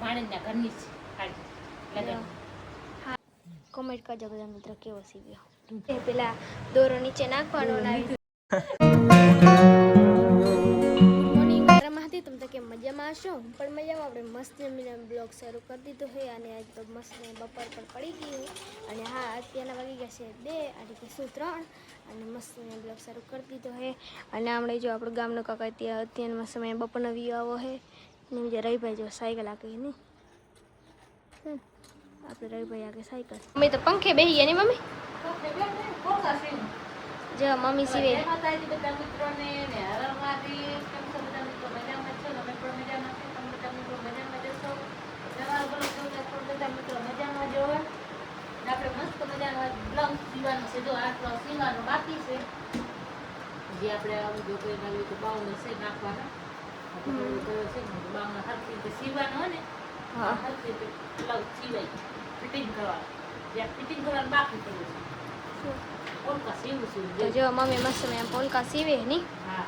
ભાણેજના ઘરની જ સાડી લગન. હા, કોમેન્ટ કરજો બધા મિત્રો કેવો સીવ્યો. પેલા દોરો નીચે નાખવાનો મોર્નિંગ વારામાં હતી તમે તો કેમ મજામાં હશો? હું પણ મજામાં. આપણે મસ્ત જમીને બ્લોગ શરૂ કરી દીધો છે અને આજ તો મસ્ત બપોર પણ પડી ગઈ અને હા અત્યારના વાગી ગયા છે 2 અને કે શું 3 અને મસ્ત બ્લોગ શરૂ કરી દીધો છે અને આપણે જો આપણું ગામનો કાકા ત્યાં અત્યારમાં સમય બપોરનો વ્યૂ આવો છે ને જે રહીભાઈ જો સાયકલ આકી નહીં આપણે રહીભાઈ આગે સાયકલ મમ્મી તો પંખે બેસી ગયા ને મમ્મી જો મમ્મી સીવે આપણે મસ્ત મજાનો બ્લાઉઝ સીવાનો છે. જો આ બ્લાઉઝ સીવાનો બાકી છે જે આપણે આવું જો કોઈ નવી તો બાઉન છે નાખવાના છે ને બાઉન હરખી રીતે સીવાનો હોય ને હરખી રીતે બ્લાઉઝ સીવાય ફિટિંગ કરવાનું જ્યાં ફિટિંગ કરવાનું બાકી પડ્યું છે પોલકા સીવું છે. જો મમ્મી મસ્ત મેં પોલકા સીવે ની હા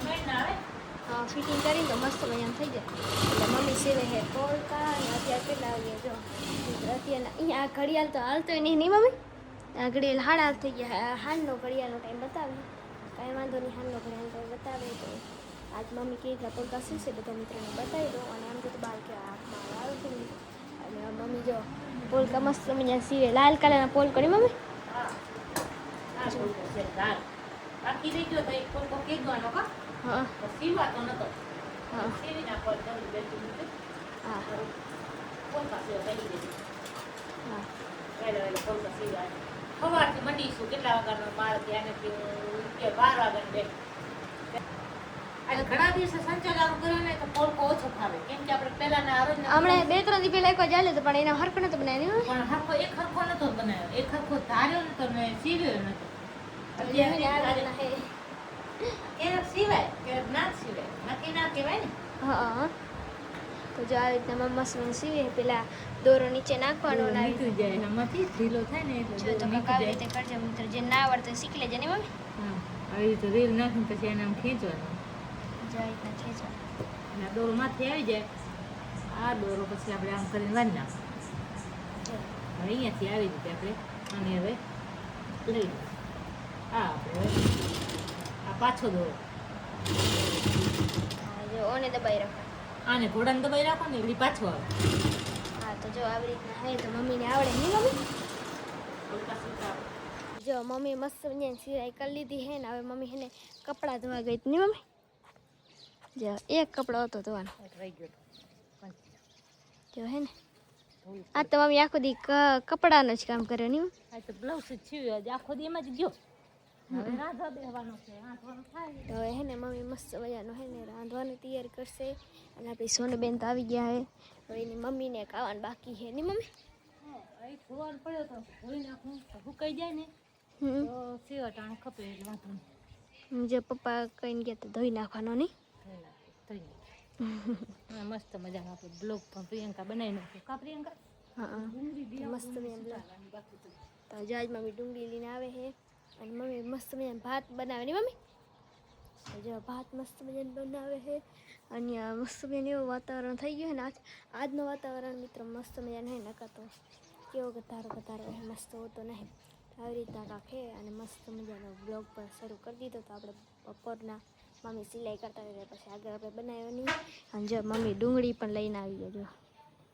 મેં ના આવે હા ફિટિંગ કરીને તો મસ્ત મજાનું થઈ જાય એટલે મમ્મી સીવે છે પોલકા અને અત્યારે કેટલા વાગ્યા જો અત્યારે અહીંયા આ ઘડિયાળ તો હાલતો નહીં મમ્મી આ ઘડિયાળ 8:30 થઈ ગયા હાલનો ઘડિયાળનો ટાઈમ બતાવે કાંઈ વાંધો નહીં હાલનો ઘડિયાળનો ટાઈમ બતાવે તો આજ મમ્મી કેવી રીતના પોલકા સીવશે બધા મિત્રોને બતાવી દો અને આમ તો બાર કે હાથમાં આવે છે અને મમ્મી જો પોલકા મસ્ત મજાના સીવે લાલ કલરના પોલકો નહીં મમ્મી બાકી રહી ગયો તો એક પોલકો કેગવાનો કા હા સીવાતો નતો હા સીવી નાખો જલ્દી બેસી મૂકે હા પોલકા સીવા કરી દેજો હા વહેલા પોલકા સીવા સવારથી મંડીશું કેટલા વાગ્યાનો માર ત્યાંથી 12 વાગ્યાને બે આજે ઘણા દિવસે સંચાલન કર્યો ને તો પોલકો ઓછો ખાવે કેમ કે આપણે પહેલાના આરોજ હમણે 2-3 દી પહેલા એકવાર ચાલે તો પણ એના હરખો નતો બનાવ્યો પણ હરખો એક હરખો નતો બનાવ્યો એક હરખો ધાર્યો નતો ને સીવ્યો નતો ક્યારેક સિવાય ક્યારેક ના સિવાય નક્કી ના કહેવાય ને હા તો જો આવી રીતના મસ્ત સીવે પેલા દોરો નીચે નાખવાનો નીકળી જાય એમાંથી ઢીલો થાય ને એટલે જો તો આવી રીતે કરજો મિત્ર જે ના આવડતું શીખી લેજે ને મમ્મી હા આવી રીતે રીલ નાખીને પછી એને આમ ખેંચવાનું જો આવી રીતના ખેંચવાનું અને આ દોરો માથે આવી જાય આ દોરો પછી આપણે આમ કરીને વાળી નાખો હવે અહીંયાથી આવી રીતે આપણે આને હવે લઈ આ આપણે આ પાછો દોરો જો ઓને દબાઈ રાખો આને ઘોડાને દબાઈ રાખો ને એટલે પાછો આવે હા તો જો આવી રીતના હે તો મમ્મીને આવડે નહીં મમ્મી જો મમ્મી મસ્ત મજાની સિલાઈ કરી લીધી હે ને હવે મમ્મી હેને કપડાં ધોવા ગઈ હતી નહીં મમ્મી જો એક કપડો હતો ધોવાનો રહી ગયો જો હે ને આ તો મમ્મી આખો દી કપડાનો જ કામ કર્યો નહીં આ તો બ્લાઉઝ જ સીવ્યો આજે આખો દી એમાં જ ગયો હવે રાંધવા બેસવાનો છે રાંધવાનું થાય તો હવે હે ને મમ્મી મસ્ત મજાનું હે ને રાંધવાની તૈયારી કરશે અને આપણી સોનબેન તો આવી ગયા હે હવે એની મમ્મીને ખાવાનું બાકી છે નહીં મમ્મી અહીં ધોવાનું પડ્યો તો ધોઈ નાખું તો સુકાઈ જાય ને તો સેવટાણ ખપે એટલે વાંધો નહીં જે પપ્પા કહીને ગયા તો ધોઈ નાખવાનો નહીં મસ્ત મજાનો આપણે બ્લોગ પણ પ્રિયંકા બનાવી નાખ્યો કા પ્રિયંકા હા મસ્ત મજાનો તો જો આજ મમ્મી ડુંગળી લઈને આવે છે અને મમ્મી મસ્ત મજાનો ભાત બનાવે ને મમ્મી જો ભાત મસ્ત મજાનો બનાવે છે અને મસ્ત મજાનું એવું વાતાવરણ થઈ ગયું છે ને આજનું વાતાવરણ મિત્રો મસ્ત મજાનું હે નકાતો કેવો ગતારો હે મસ્ત હોતો નહીં આવી રીતના કાંક હે અને મસ્ત મજાનો બ્લોગ પણ શરૂ કરી દીધો તો આપણે બપોરના મમ્મી સિલાઈ કરતા રહે પછી આગળ આપણે બનાવવાની અને જો મમ્મી ડુંગળી પણ લઈને આવી ગયો જો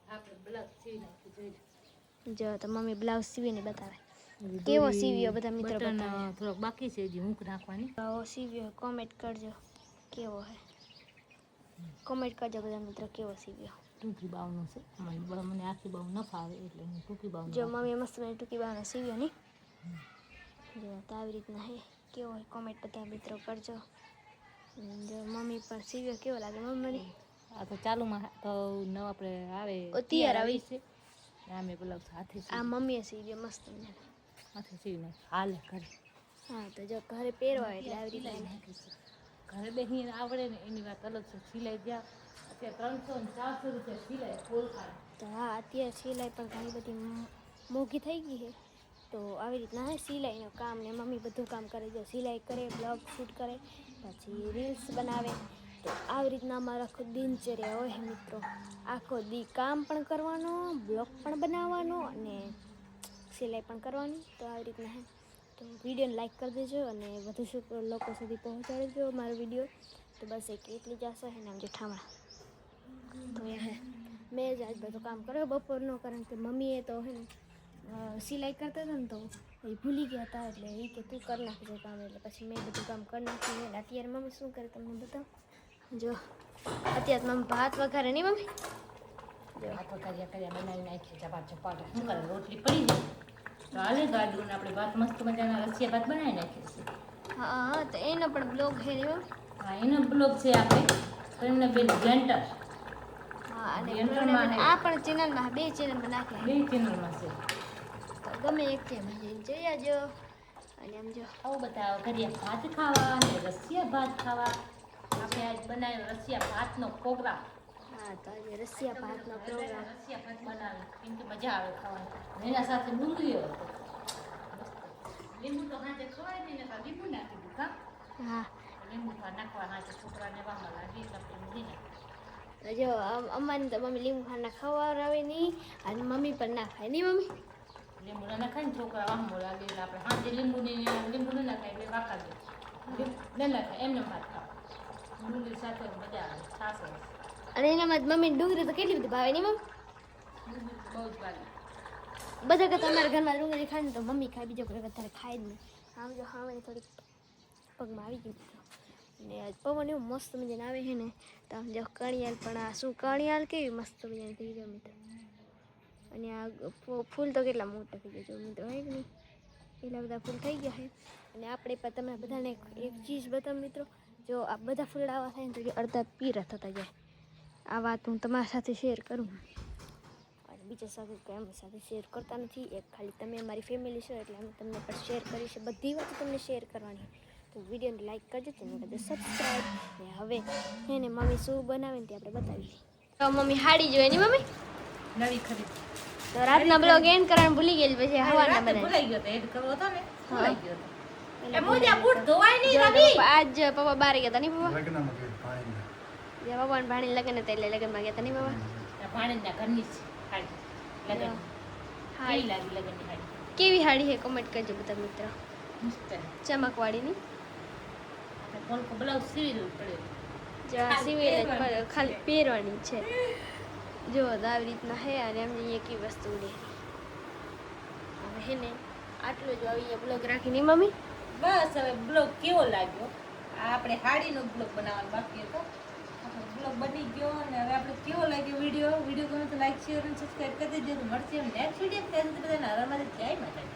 આપણે બ્લાઉઝ સીવી નાખ્યું જો તો મમ્મી બ્લાઉઝ સીવીને બતાવે કેવો સીવ્યો બધા મિત્રો બતાવે થોડોક બાકી છે હજી હૂંક નાખવાની આવો સીવ્યો કોમેન્ટ કરજો કેવો હે કોમેન્ટ કરજો બધા મિત્રો કેવો સીવ્યો ટૂંકી બાવનો છે મને આખી બાવ ન ફાવે એટલે હું ટૂંકી બાવ જો મમ્મી મસ્ત મને ટૂંકી બાવનો સીવ્યો નહીં જો તો આવી રીતના હે કેવો હોય કોમેન્ટ બધા મિત્રો કરજો જો મમ્મી પણ સીવ્યો કેવો લાગે મમ્મી આ તો ચાલુમાં તો નવ આપણે આવે તૈયાર આવી છે આમે બ્લાઉઝ હાથે આ મમ્મીએ સીવ્યો મસ્ત હાથે સીવીને હાલે ઘરે હા તો જો ઘરે પહેરવા એટલે આવી રીતે ઘરે બેસીને આવડે ને એની વાત અલગ છે સિલાઈ જ્યાં અત્યારે 300 ને 400 રૂપિયા સિલાઈ ફૂલ ખાય તો હા અત્યારે સિલાઈ પણ ઘણી બધી મોંઘી થઈ ગઈ છે તો આવી રીતના હે સિલાઈનું કામ ને મમ્મી બધું કામ કરે જો સિલાઈ કરે બ્લોગ શૂટ કરે પછી રીલ્સ બનાવે તો આવી રીતના અમારો આખો દિનચર્યા હોય મિત્રો. આખો દી કામ પણ કરવાનો, બ્લોગ પણ બનાવવાનો અને સિલાઈ પણ કરવાની. તો આવી રીતના હે. તો વિડીયોને લાઈક કરી દેજો અને વધુ લોકો સુધી પહોંચાડજો મારો વિડીયો. તો બસ એક એટલી જ આશા છે ને આમ જેઠામણા તો એ હે મેં જ આજ બધું કામ કર્યું બપોરનું, કારણ કે મમ્મીએ તો હે ને સિલાઈ કરતા હતા ને તો એ ભૂલી ગયા હતા, એટલે એ કે તું કરી નાખજે કામ, એટલે પછી મેં બધું કામ કરી નાખ્યું. એટલે અત્યારે મમ્મી શું કરે તમને બતાવો. જો અત્યારે મમ્મી ભાત વઘારે નહીં મમ્મી, જો ભાત વઘાર્યા બનાવી નાખી ચપાટ શું કરે રોટલી પડી જાય તો હાલે ગાડું આપણે ભાત મસ્ત મજાના રસિયા ભાત બનાવી નાખીએ છીએ. હા હા, તો એનો પણ બ્લોગ છે ને મમ્મી. હા, એનો બ્લોગ છે આપણે કર્ણબેન જેન્ટર. હા, અને જેન્ટરમાં આ પણ ચેનલમાં, 2 ચેનલમાં નાખ્યા બે ચેનલમાં છે. તો ગમે એક ચેનલ જોઈ આવજો. અને આમ જો આવું બધા કરીએ ભાત ખાવા અને રસિયા ભાત ખાવા. આપણે આજ બનાવ્યો રસિયા ભાતનો પ્રોગ્રામ. હા, તો આજે રસિયા ભાતનો પ્રોગ્રામ. રસિયા ભાત બનાવે કેમ કે મજા આવે ખાવાની. એના સાથે ડુંગળીઓ હતો. લીંબુ તો હાથે ખવાય નહીં ને, લીંબુ નાખી દીધું કા. હા, લીંબુ નાખવા હાથે છોકરાને વામાં લાગી એટલે લીંબુ નાખી. જો અમારી તો મમ્મી લીંબુ ખાના ખવડાવે નહીં અને મમ્મી પણ ના ખાય નહીં મમ્મી. લીંબુ ના નાખાય ને છોકરા વામો લાગે એટલે આપણે હાથે લીંબુ ન નાખાય એટલે વાકા દે. ન નાખાય એમને ભાત ખાવા ડુંગળી સાથે મજા આવે છાસ હોય. અને એનામાં મમ્મી ડુંગળી તો કેટલી બધી ભાવે નહીં મમ્મી. ડુંગળી તો બહુ જ ભાવે. બધા કરતા અમારા ઘરમાં ડુંગળી ખાય ને તો મમ્મી ખાય, બીજો કોઈ વધારે ખાય જ નહીં. આમ જો હા થોડીક પગમાં આવી ગઈ મિત્રો. ને આજ પવન એવું મસ્ત મજાને આવે છે ને, તો આમ જો કણિયાલ પણ આ શું કણિયાલ કેવી મસ્ત મજાની થઈ જાય મિત્રો. અને આ ફૂલ તો કેટલા મોટા થઈ ગયા જો મિત્રો, હે કે નહીં, એટલા બધા ફૂલ થઈ ગયા છે. અને આપણે પણ તમે બધાને એક ચીજ બતાવું મિત્રો, જો આ બધા ફૂલ આવા થાય ને તો અડધા પીરા થતા જાય. આ વાત હું તમારા સાથે શેર કરું અને બીજા સાથે કંઈ અમારી સાથે શેર કરતા નથી. એક ખાલી તમે અમારી ફેમિલી છો એટલે અમે તમને પણ શેર કરી છે, બધી વાત તમને શેર કરવાની. તો વિડીયોને લાઈક કરજો, ચેનલ કરજો સબસ્ક્રાઈબ. ને હવે એને મમ્મી શું બનાવે ને તે આપણે બતાવીએ. તો મમ્મી હાડી જોઈએ ને મમ્મી નવી ખરીદ. તો રાતના બ્લોગ એન્ડ કરવાનું ભૂલી ગયેલી, પછી હવારના બનાવી. ભૂલાઈ ગયો તો એડ કરવો હતો ને, ભૂલાઈ ગયો હતો. એટલે એ મોજા બૂટ ધોવાય નહીં જો રવિ. આજ પપ્પા બહાર ગયા હતા નહીં પપ્પા, લગ્નમાં ગઈ પાણીમાં. જે પપ્પા ને ભાણી લગ્ન હતા એટલે લગ્નમાં ગયા હતા નહીં પપ્પા. આ ભાણેજના ઘરની જ સાડી. લગન. હા, કેવી લાગી લગનની સાડી? કેવી હાડી છે કમેન્ટ કરજો બધા મિત્રો, મસ્ત. ચમકવાળીની. આપણે કોલકો બ્લાઉઝ સીવી પડ્યો. જો આ સિવેલ જ ખાલી પહેરવાની છે. જો આવી રીતના હે. અને અમને અહીંયા કેવી વસ્તુ લે હવે હે ને આટલો જ આવી બ્લોગ રાખીને મમ્મી. બસ હવે બ્લોગ કેવો લાગ્યો? આ આપણે સાડીનો બ્લોગ બનાવવાનો બાકી હતો. આપણો બ્લોગ બની ગયો અને હવે આપણે કેવો લાગ્યો વિડીયો ગમે તો લાઈક શેર અને સબસ્ક્રાઈબ કરી દેજો. મળશે નેક્સ્ટ વિડીયો. ત્યાં સુધી બધાને હર હર મહાદેવ. જય માતાજી.